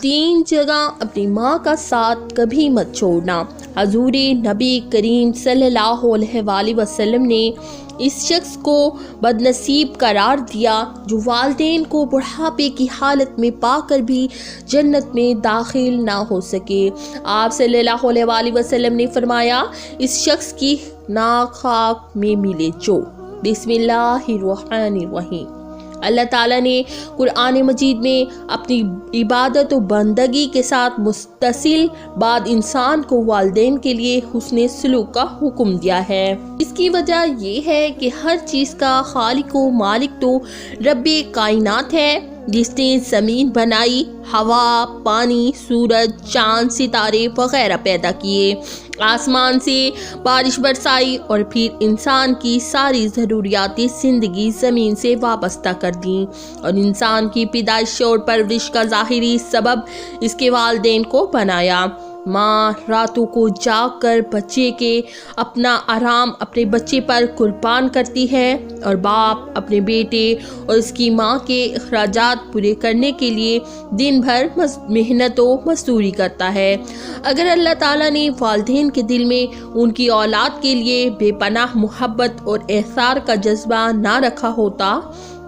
3 جگہ اپنی ماں کا ساتھ کبھی مت چھوڑنا۔ حضور نبی کریم صلی اللہ علیہ وآلہ وسلم نے اس شخص کو بد نصیب قرار دیا جو والدین کو بڑھاپے کی حالت میں پا کر بھی جنت میں داخل نہ ہو سکے۔ آپ صلی اللہ علیہ وآلہ وسلم نے فرمایا، اس شخص کی ناک خاک میں ملے جو۔ بسم اللہ الرحمن الرحیم۔ اللہ تعالیٰ نے قرآن مجید میں اپنی عبادت و بندگی کے ساتھ متصل بعد انسان کو والدین کے لیے حسن سلوک کا حکم دیا ہے۔ اس کی وجہ یہ ہے کہ ہر چیز کا خالق و مالک تو رب کائنات ہے، جس نے زمین بنائی، ہوا، پانی، سورج، چاند، ستارے وغیرہ پیدا کیے، آسمان سے بارش برسائی اور پھر انسان کی ساری ضروریات زندگی زمین سے وابستہ کر دیں، اور انسان کی پیدائش اور پرورش کا ظاہری سبب اس کے والدین کو بنایا۔ ماں راتوں کو جاگ کر بچے کے اپنا آرام اپنے بچے پر قربان کرتی ہے، اور باپ اپنے بیٹے اور اس کی ماں کے اخراجات پورے کرنے کے لیے دن بھر محنت و مزدوری کرتا ہے۔ اگر اللہ تعالیٰ نے والدین کے دل میں ان کی اولاد کے لیے بے پناہ محبت اور احسان کا جذبہ نہ رکھا ہوتا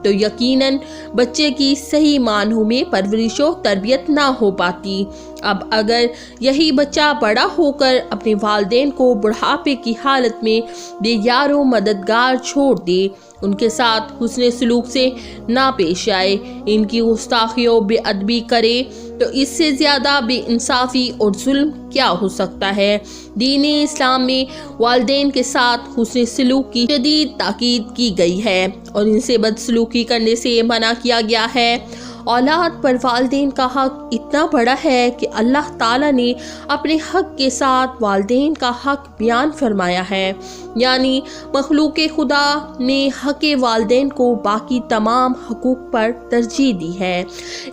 تو یقیناً بچے کی صحیح معنوں میں پرورش و تربیت نہ ہو پاتی۔ اب اگر یہی بچہ بڑا ہو کر اپنے والدین کو بڑھاپے کی حالت میں بے یار و مددگار چھوڑ دے، ان کے ساتھ حسن سلوک سے نہ پیش آئے، ان کی گستاخی و بے ادبی کرے، تو اس سے زیادہ بے انصافی اور ظلم کیا ہو سکتا ہے۔ دین اسلام میں والدین کے ساتھ حسن سلوک کی شدید تاکید کی گئی ہے اور ان سے بدسلوکی کرنے سے منع کیا گیا ہے۔ اولاد پر والدین کا حق اتنا بڑا ہے کہ اللہ تعالیٰ نے اپنے حق کے ساتھ والدین کا حق بیان فرمایا ہے، یعنی مخلوق خدا نے حق والدین کو باقی تمام حقوق پر ترجیح دی ہے۔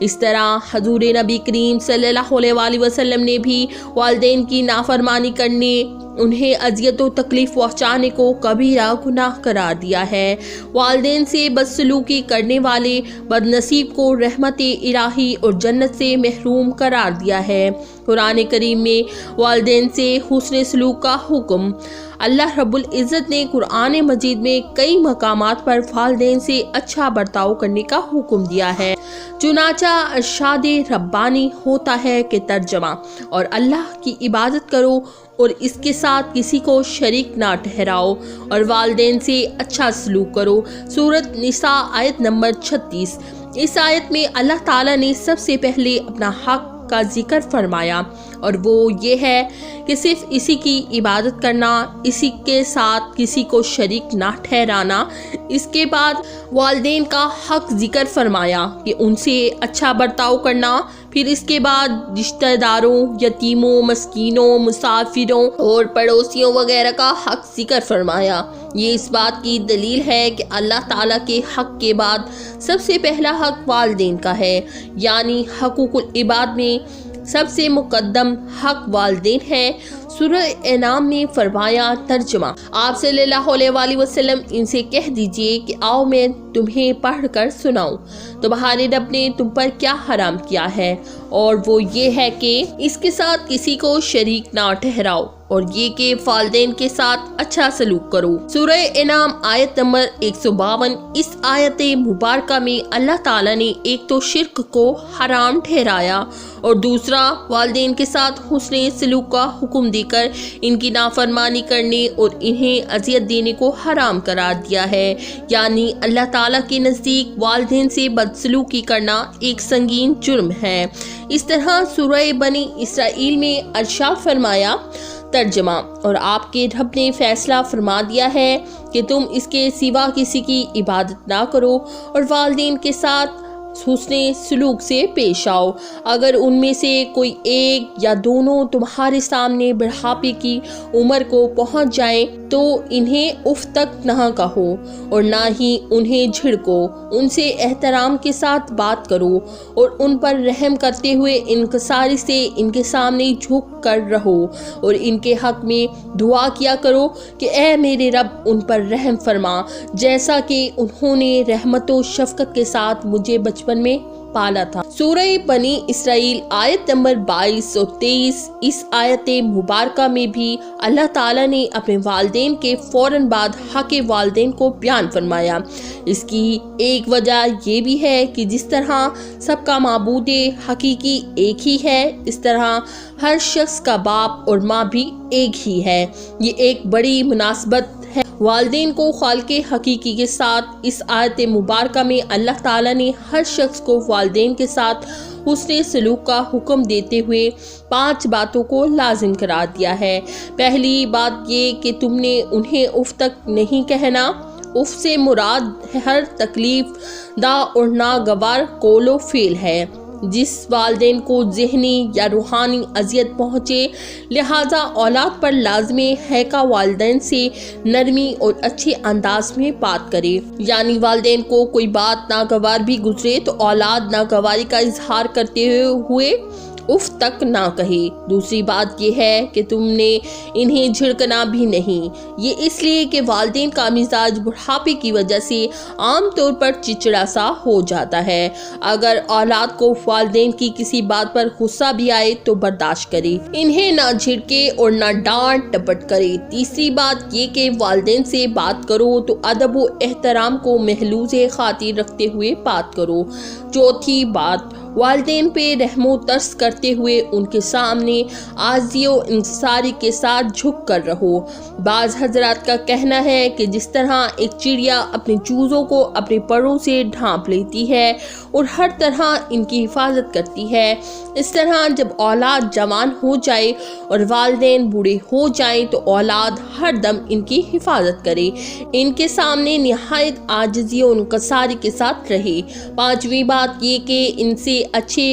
اس طرح حضور نبی کریم صلی اللہ علیہ وآلہ وسلم نے بھی والدین کی نافرمانی کرنے، انہیں اذیت و تکلیف پہنچانے کو کبیرہ گناہ قرار دیا ہے۔ والدین سے بدسلوکی کرنے والے بد نصیب کو رحمت الہی اور جنت سے محروم قرار دیا ہے۔ قرآن کریم میں والدین سے حسن سلوک کا حکم۔ اللہ رب العزت نے قرآن مجید میں کئی مقامات پر والدین سے اچھا برتاؤ کرنے کا حکم دیا ہے۔ چنانچہ ارشاد ربانی ہوتا ہے کہ ترجمہ، اور اللہ کی عبادت کرو اور اس کے ساتھ کسی کو شریک نہ ٹھہراؤ، اور والدین سے اچھا سلوک کرو۔ سورۃ نساء آیت نمبر 36۔ اس آیت میں اللہ تعالیٰ نے سب سے پہلے اپنا حق کا ذکر فرمایا، اور وہ یہ ہے کہ صرف اسی کی عبادت کرنا، اسی کے ساتھ کسی کو شریک نہ ٹھہرانا۔ اس کے بعد والدین کا حق ذکر فرمایا کہ ان سے اچھا برتاؤ کرنا، پھر اس کے بعد رشتہ داروں، یتیموں، مسکینوں، مسافروں اور پڑوسیوں وغیرہ کا حق ذکر فرمایا۔ یہ اس بات کی دلیل ہے کہ اللہ تعالیٰ کے حق کے بعد سب سے پہلا حق والدین کا ہے، یعنی حقوق العباد میں سب سے مقدم حق والدین ہے۔ سورہ انعام میں فرمایا ترجمہ، آپ صلی اللہ علیہ وآلہ وسلم ان سے کہہ دیجئے کہ آؤ میں تمہیں پڑھ کر سناؤں تمہارے رب نے تم پر کیا حرام کیا ہے، اور وہ یہ ہے کہ اس کے ساتھ کسی کو شریک نہ ٹھہراؤ، اور یہ کہ والدین کے ساتھ اچھا سلوک کرو۔ سورہ انعام آیت نمبر 152۔ اس آیت مبارکہ میں اللہ تعالیٰ نے ایک تو شرک کو حرام ٹھہرایا اور دوسرا والدین کے ساتھ حسن سلوک کا حکم دے کر ان کی نافرمانی کرنے اور انہیں اذیت دینے کو حرام قرار دیا ہے، یعنی اللہ تعالیٰ کے نزدیک والدین سے بدسلوکی کرنا ایک سنگین جرم ہے۔ اس طرح سورہ بنی اسرائیل میں ارشاد فرمایا ترجمہ، اور آپ کے رب نے فیصلہ فرما دیا ہے کہ تم اس کے سوا کسی کی عبادت نہ کرو اور والدین کے ساتھ حسن سلوک سے پیش آؤ۔ اگر ان میں سے کوئی ایک یا دونوں تمہارے سامنے بڑھاپے کی عمر کو پہنچ جائیں تو انہیں اف تک نہ کہو اور نہ ہی انہیں جھڑکو، ان سے احترام کے ساتھ بات کرو اور ان پر رحم کرتے ہوئے انکساری سے ان کے سامنے جھک کر رہو، اور ان کے حق میں دعا کیا کرو کہ اے میرے رب ان پر رحم فرما، جیسا کہ انہوں نے رحمت و شفقت کے ساتھ مجھے بچپن میں پالا تھا۔ سورہ بنی اسرائیل آیت نمبر 22 اور 23، اس آیت مبارکہ میں بھی اللہ تعالیٰ نے اپنے والدین کے فوراً بعد حق والدین کو بیان فرمایا۔ اس کی ایک وجہ یہ بھی ہے کہ جس طرح سب کا معبود حقیقی ایک ہی ہے، اس طرح ہر شخص کا باپ اور ماں بھی ایک ہی ہے۔ یہ ایک بڑی مناسبت ہے والدین کو خالق حقیقی کے ساتھ۔ اس آیت مبارکہ میں اللہ تعالیٰ نے ہر شخص کو والدین کے ساتھ حسن سلوک کا حکم دیتے ہوئے 5 باتوں کو لازم قرار دیا ہے۔ پہلی بات یہ کہ تم نے انہیں اف تک نہیں کہنا۔ اف سے مراد ہر تکلیف دہ اور ناگوار قول و فعل ہے جس والدین کو ذہنی یا روحانی اذیت پہنچے، لہٰذا اولاد پر لازم ہے کہ والدین سے نرمی اور اچھے انداز میں بات کرے، یعنی والدین کو کوئی بات ناگوار بھی گزرے تو اولاد ناگواری کا اظہار کرتے ہوئے اف تک نہ کہے۔ دوسری بات یہ ہے کہ تم نے انہیں جھڑکنا بھی نہیں، یہ اس لیے کہ والدین کا مزاج بڑھاپے کی وجہ سے عام طور پر چچڑا سا ہو جاتا ہے۔ اگر اولاد کو والدین کی کسی بات پر غصہ بھی آئے تو برداشت کرے، انہیں نہ جھڑکے اور نہ ڈانٹ ٹپٹ کرے۔ تیسری بات یہ کہ والدین سے بات کرو تو ادب و احترام کو محلوظ خاطر رکھتے ہوئے بات کرو۔ چوتھی بات، والدین پہ رحم و ترس کرتے ہوئے ان کے سامنے عاجزی و انکساری کے ساتھ جھک کر رہو۔ بعض حضرات کا کہنا ہے کہ جس طرح ایک چڑیا اپنے چوزوں کو اپنے پروں سے ڈھانپ لیتی ہے اور ہر طرح ان کی حفاظت کرتی ہے، اس طرح جب اولاد جوان ہو جائے اور والدین بوڑھے ہو جائیں تو اولاد ہر دم ان کی حفاظت کرے، ان کے سامنے نہایت عاجزی و انکساری کے ساتھ رہے۔ پانچویں بات یہ کہ ان سے اچھے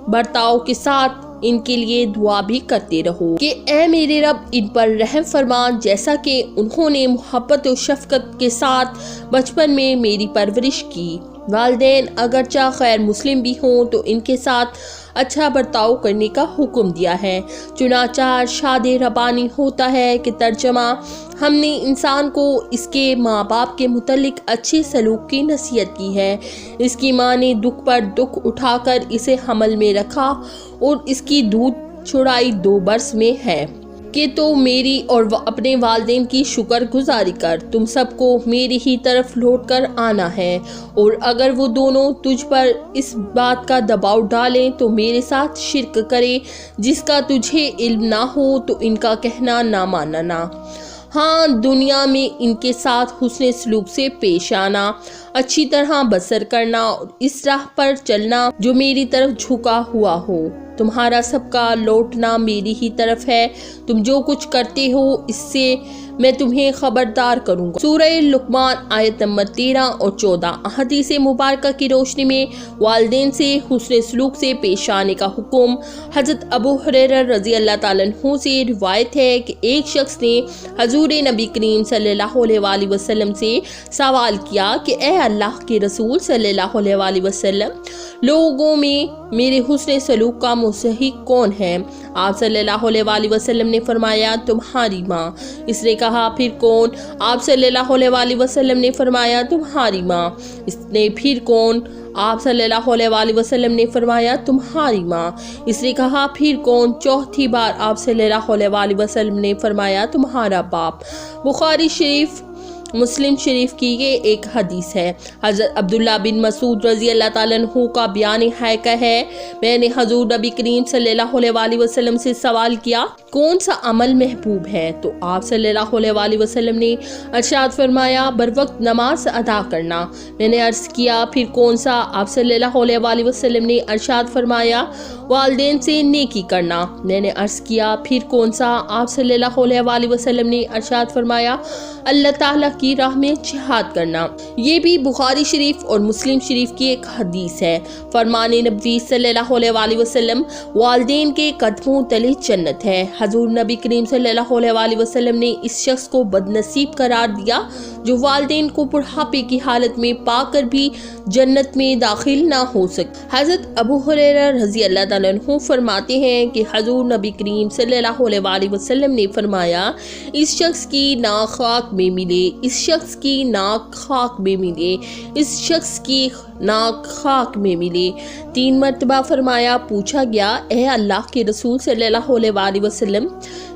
برتاؤ کے ساتھ ان کے لیے دعا بھی کرتے رہو کہ اے میرے رب ان پر رحم فرما، جیسا کہ انہوں نے محبت و شفقت کے ساتھ بچپن میں میری پرورش کی۔ والدین اگرچہ غیر مسلم بھی ہوں تو ان کے ساتھ اچھا برتاؤ کرنے کا حکم دیا ہے۔ چنانچہ ارشاد ربانی ہوتا ہے کہ ترجمہ، ہم نے انسان کو اس کے ماں باپ کے متعلق اچھے سلوک کی نصیحت کی ہے۔ اس کی ماں نے دکھ پر دکھ اٹھا کر اسے حمل میں رکھا اور اس کی دودھ چھڑائی 2 برس میں ہے کہ تو میری اور اپنے والدین کی شکر گزاری کر، تم سب کو میری ہی طرف لوٹ کر آنا ہے، اور اگر وہ دونوں تجھ پر اس بات کا دباؤ ڈالیں تو میرے ساتھ شرک کرے جس کا تجھے علم نہ ہو تو ان کا کہنا نہ ماننا۔ ہاں، دنیا میں ان کے ساتھ حسن سلوک سے پیش آنا، اچھی طرح بسر کرنا اور اس راہ پر چلنا جو میری طرف جھکا ہوا ہو۔ تمہارا سب کا لوٹنا میری ہی طرف ہے، تم جو کچھ کرتے ہو اس سے میں تمہیں خبردار کروں گا۔ سورہ لقمان آیت نمبر 13 اور 14۔ احادیث مبارکہ کی روشنی میں والدین سے حسن سلوک سے پیش آنے کا حکم۔ حضرت ابو ہریرہ رضی اللہ تعالیٰ عنہ سے روایت ہے کہ ایک شخص نے حضور نبی کریم صلی اللہ علیہ وآلہ وسلم سے سوال کیا کہ اے اللہ کے رسول صلی اللہ علیہ وآلہ وسلم، لوگوں میں میرے حسن سلوک کا مستحق کون ہے؟ آپ صلی اللہ علیہ وآلہ وسلم نے فرمایا تمہاری ماں۔ اس نے کہا پھر کون؟ آپ صلی اللہ علیہ وآلہ وسلم نے فرمایا تمہاری ماں۔ اس نے پھر کون؟ آپ صلی اللہ علیہ وآلہ وسلم نے فرمایا تمہاری ماں۔ اس نے کہا پھر کون؟ چوتھی بار آپ صلی اللہ علیہ وآلہ وسلم نے فرمایا تمہارا باپ۔ بخاری شریف مسلم شریف کی یہ ایک حدیث ہے۔ حضرت عبداللہ بن مسعود رضی اللہ تعالیٰ عنہ کا بیان حکایت ہے، میں نے حضور نبی کریم صلی اللہ علیہ وآلہ وسلم سے سوال کیا کون سا عمل محبوب ہے؟ تو آپ صلی اللہ علیہ وآلہ وسلم نے ارشاد فرمایا بر وقت نماز ادا کرنا۔ میں نے عرض کیا پھر کون سا؟ آپ صلی اللہ علیہ وآلہ وسلم نے ارشاد فرمایا والدین سے نیکی کرنا۔ میں نے عرض کیا پھر کون سا؟ آپ صلی اللہ علیہ وآلہ وسلم نے ارشاد فرمایا اللہ تعالیٰ کی راہ میں جہاد کرنا۔ یہ بھی بخاری شریف اور مسلم شریف کی ایک حدیث ہے۔ فرمان نبی صلی اللہ علیہ وآلہ وسلم، والدین کے قدموں تلے جنت ہے۔ حضور نبی کریم صلی اللہ علیہ وآلہ وسلم نے اس شخص کو بد نصیب قرار دیا جو والدین کو بڑھاپے کی حالت میں پا کر بھی جنت میں داخل نہ ہو سکے۔ حضرت ابو ہریرہ رضی اللہ تعالیٰ عنہ فرماتے ہیں کہ حضور نبی کریم صلی اللہ علیہ وآلہ وسلم نے فرمایا اس شخص کی ناک خاک میں ملے، اس شخص کی ناک خاک میں ملے، اس شخص کی ناک خاک میں ملے۔ 3 مرتبہ فرمایا۔ پوچھا گیا، اے اللہ کے رسول صلی اللہ علیہ وسلم،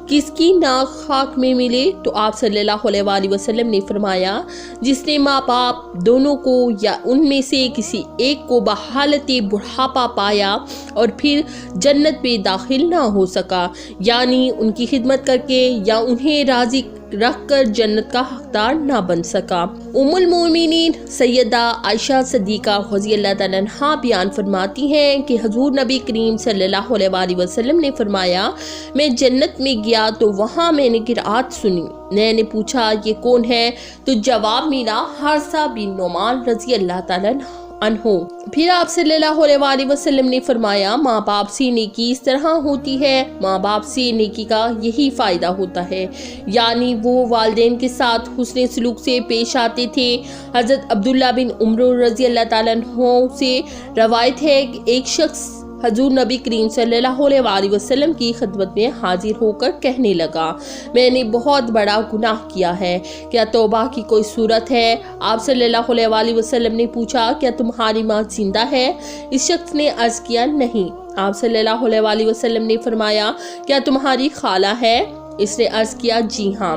کس کی ناک خاک میں ملے؟ تو آپ صلی اللہ علیہ وسلم نے فرمایا، جس نے ماں باپ دونوں کو یا ان میں سے کسی ایک کو بحالت بڑھاپا پایا اور پھر جنت میں داخل نہ ہو سکا، یعنی ان کی خدمت کر کے یا انہیں راضی رکھ کر جنت کا حقدار نہ بن سکا۔ ام المومنین سیدہ عائشہ صدیقہ رضی اللہ تعالیٰ عنہا بیان فرماتی ہیں کہ حضور نبی کریم صلی اللہ علیہ وسلم نے فرمایا، میں جنت میں گیا تو وہاں میں نے قرأت سنی۔ میں نے پوچھا یہ کون ہے؟ تو جواب ملا، حارثہ بن نعمان رضی اللہ تعالیٰ عنہ۔ پھر آپ صلی اللہ علیہ وسلم نے فرمایا، ماں باپ سے نیکی اس طرح ہوتی ہے، ماں باپ سے نیکی کا یہی فائدہ ہوتا ہے، یعنی وہ والدین کے ساتھ حسن سلوک سے پیش آتے تھے۔ حضرت عبداللہ بن عمر رضی اللہ تعالیٰ عنہ سے روایت ہے کہ ایک شخص حضور نبی کریم صلی اللہ علیہ وسلم کی خدمت میں حاضر ہو کر کہنے لگا، میں نے بہت بڑا گناہ کیا ہے، کیا توبہ کی کوئی صورت ہے؟ آپ صلی اللہ علیہ وسلم نے پوچھا، کیا تمہاری ماں زندہ ہے؟ اس شخص نے عرض کیا، نہیں۔ آپ صلی اللہ علیہ وسلم نے فرمایا، کیا تمہاری خالہ ہے؟ اس نے عرض کیا، جی ہاں۔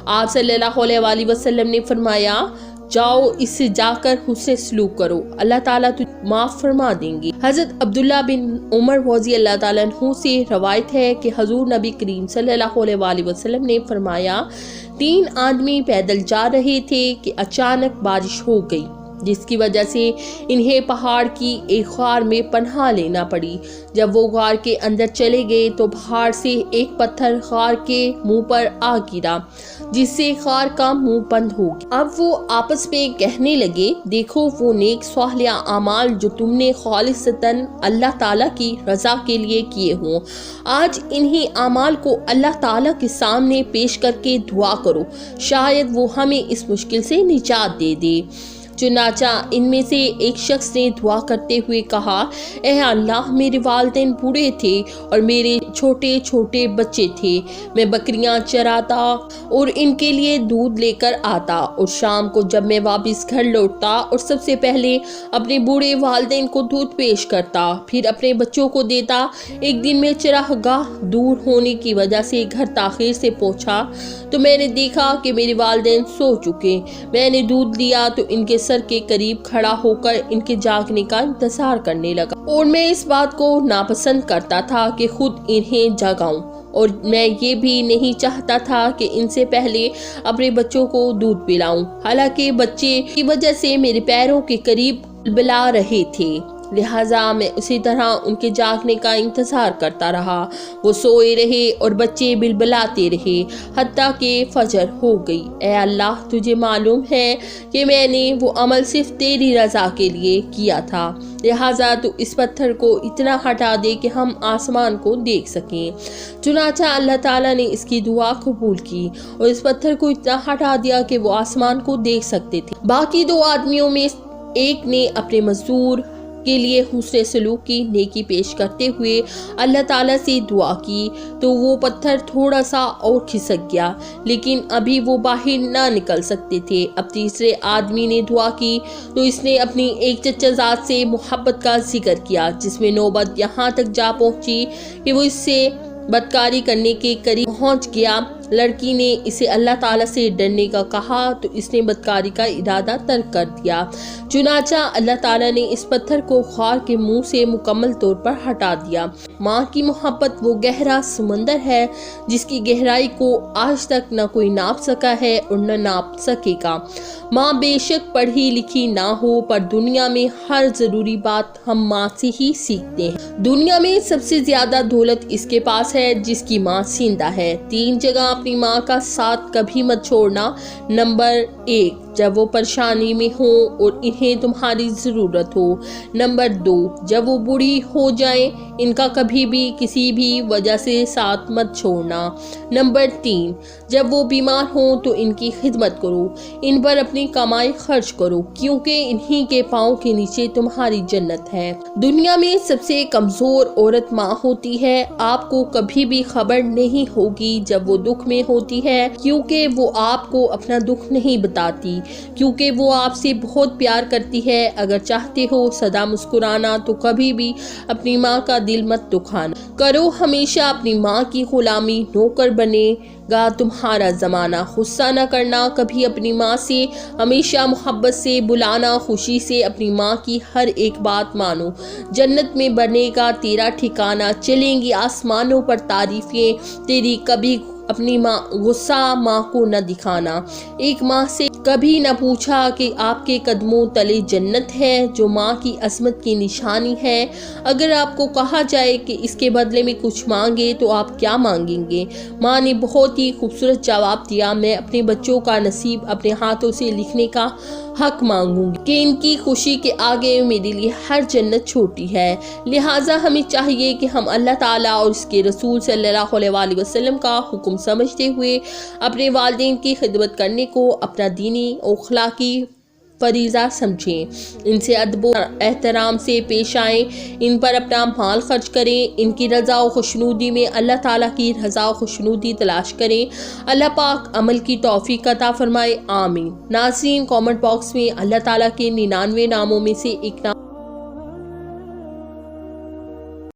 آپ صلی اللہ علیہ وسلم نے فرمایا، جاؤ اس سے جا کر حسن سلوک کرو، اللہ تعالیٰ تجھے معاف فرما دیں گے۔ حضرت عبداللہ بن عمر رضی اللہ تعالیٰ عنہ سے روایت ہے کہ حضور نبی کریم صلی اللہ علیہ وسلم نے فرمایا، 3 آدمی پیدل جا رہے تھے کہ اچانک بارش ہو گئی، جس کی وجہ سے انہیں پہاڑ کی ایک غار میں پناہ لینا پڑی۔ جب وہ غار کے اندر چلے گئے تو پہاڑ سے ایک پتھر غار کے منہ پر آ گرا، جس سے غار کا منہ بند ہو گیا۔ اب وہ آپس میں کہنے لگے، دیکھو وہ نیک صالح اعمال جو تم نے خالصتاً اللہ تعالیٰ کی رضا کے لیے کیے ہوں، آج انہی اعمال کو اللہ تعالیٰ کے سامنے پیش کر کے دعا کرو، شاید وہ ہمیں اس مشکل سے نجات دے دے۔ چنانچہ ان میں سے ایک شخص نے دعا کرتے ہوئے کہا، اے اللہ، میرے والدین بوڑھے تھے اور میرے چھوٹے چھوٹے بچے تھے، میں بکریاں چراتا اور ان کے لیے دودھ لے کر آتا، اور شام کو جب میں واپس گھر لوٹتا اور سب سے پہلے اپنے بوڑھے والدین کو دودھ پیش کرتا، پھر اپنے بچوں کو دیتا۔ ایک دن میں چراگاہ دور ہونے کی وجہ سے گھر تاخیر سے پہنچا تو میں نے دیکھا کہ میرے والدین سو چکے۔ میں نے دودھ لیا تو ان کے سر کے قریب کھڑا ہو کر ان کے جاگنے کا انتظار کرنے لگا، اور میں اس بات کو ناپسند کرتا تھا کہ خود انہیں جگاؤں، اور میں یہ بھی نہیں چاہتا تھا کہ ان سے پہلے اپنے بچوں کو دودھ پلاؤں، حالانکہ بچے کی وجہ سے میرے پیروں کے قریب بلا رہے تھے، لہٰذا میں اسی طرح ان کے جاگنے کا انتظار کرتا رہا۔ وہ سوئے رہے اور بچے بلبلاتے رہے حتیٰ کہ فجر ہو گئی۔ اے اللہ، تجھے معلوم ہے کہ میں نے وہ عمل صرف تیری رضا کے لیے کیا تھا، لہٰذا تو اس پتھر کو اتنا ہٹا دے کہ ہم آسمان کو دیکھ سکیں۔ چنانچہ اللہ تعالیٰ نے اس کی دعا قبول کی اور اس پتھر کو اتنا ہٹا دیا کہ وہ آسمان کو دیکھ سکتے تھے۔ باقی 2 آدمیوں میں ایک نے اپنے مزدور کے لیے حسن سلوک کی نیکی پیش کرتے ہوئے اللہ تعالیٰ سے دعا کی تو وہ پتھر تھوڑا سا اور کھسک گیا، لیکن ابھی وہ باہر نہ نکل سکتے تھے۔ اب تیسرے آدمی نے دعا کی تو اس نے اپنی ایک چچا زاد سے محبت کا ذکر کیا، جس میں نوبت یہاں تک جا پہنچی کہ وہ اس سے بدکاری کرنے کے قریب پہنچ گیا۔ لڑکی نے اسے اللہ تعالیٰ سے ڈرنے کا کہا تو اس نے بدکاری کا ارادہ ترک کر دیا۔ چنانچہ اللہ تعالیٰ نے اس پتھر کو غار کے منہ سے مکمل طور پر ہٹا دیا۔ ماں کی محبت وہ گہرا سمندر ہے جس کی گہرائی کو آج تک نہ کوئی ناپ سکا ہے اور نہ ناپ سکے گا۔ ماں بے شک پڑھی لکھی نہ ہو، پر دنیا میں ہر ضروری بات ہم ماں سے ہی سیکھتے ہیں۔ دنیا میں سب سے زیادہ دولت اس کے پاس ہے جس کی ماں زندہ ہے۔ 3 جگہ اپنی ماں کا ساتھ کبھی مت چھوڑنا۔ نمبر 1، جب وہ پریشانی میں ہو اور انہیں تمہاری ضرورت ہو۔ نمبر 2، جب وہ بوڑھی ہو جائیں، ان کا کبھی بھی کسی بھی وجہ سے ساتھ مت چھوڑنا۔ نمبر 3، جب وہ بیمار ہوں تو ان کی خدمت کرو، ان پر اپنی کمائی خرچ کرو، کیونکہ انہی کے پاؤں کے نیچے تمہاری جنت ہے۔ دنیا میں سب سے کمزور عورت ماں ہوتی ہے۔ آپ کو کبھی بھی خبر نہیں ہوگی جب وہ دکھ دکھ میں ہوتی ہے کیونکہ وہ آپ کو اپنا دکھ نہیں بتاتی، کیونکہ وہ آپ سے بہت پیار کرتی ہے۔ اگر چاہتے ہو سدا مسکرانا تو کبھی بھی اپنی ماں کا دل مت دکھانا کرو، ہمیشہ اپنی ماں کی غلامی، نوکر بنے گا تمہارا زمانہ۔ غصہ نہ کرنا، کبھی اپنی ماں سے ہمیشہ محبت سے بلانا، خوشی سے اپنی ماں کی ہر ایک بات مانو، جنت میں بنے گا تیرا ٹھکانہ، چلیں گی آسمانوں پر تعریفیں تیری، کبھی اپنی ماں غصہ ماں کو نہ دکھانا۔ ایک ماں سے کبھی نہ پوچھا کہ آپ کے قدموں تلے جنت ہے، جو ماں کی عظمت کی نشانی ہے۔ اگر آپ کو کہا جائے کہ اس کے بدلے میں کچھ مانگے تو آپ کیا مانگیں گے؟ ماں نے بہت ہی خوبصورت جواب دیا، میں اپنے بچوں کا نصیب اپنے ہاتھوں سے لکھنے کا حق مانگوں گی کہ ان کی خوشی کے آگے میرے لیے ہر جنت چھوٹی ہے۔ لہٰذا ہمیں چاہیے کہ ہم اللہ تعالیٰ اور اس کے رسول صلی اللہ علیہ وآلہ وسلم کا حکم سمجھتے ہوئے اپنے والدین کی خدمت کرنے کو اپنا دینی اور اخلاقی فریضہ سمجھیں، ان سے ادب و احترام سے پیش آئیں، ان پر اپنا مال خرچ کریں، ان کی رضا و خوشنودی میں اللہ تعالیٰ کی رضا و خوشنودی تلاش کریں۔ اللہ پاک عمل کی توفیق عطا فرمائے، آمین۔ ناظرین، کامنٹ باکس میں اللہ تعالیٰ کے 99 ناموں میں سے ایک نام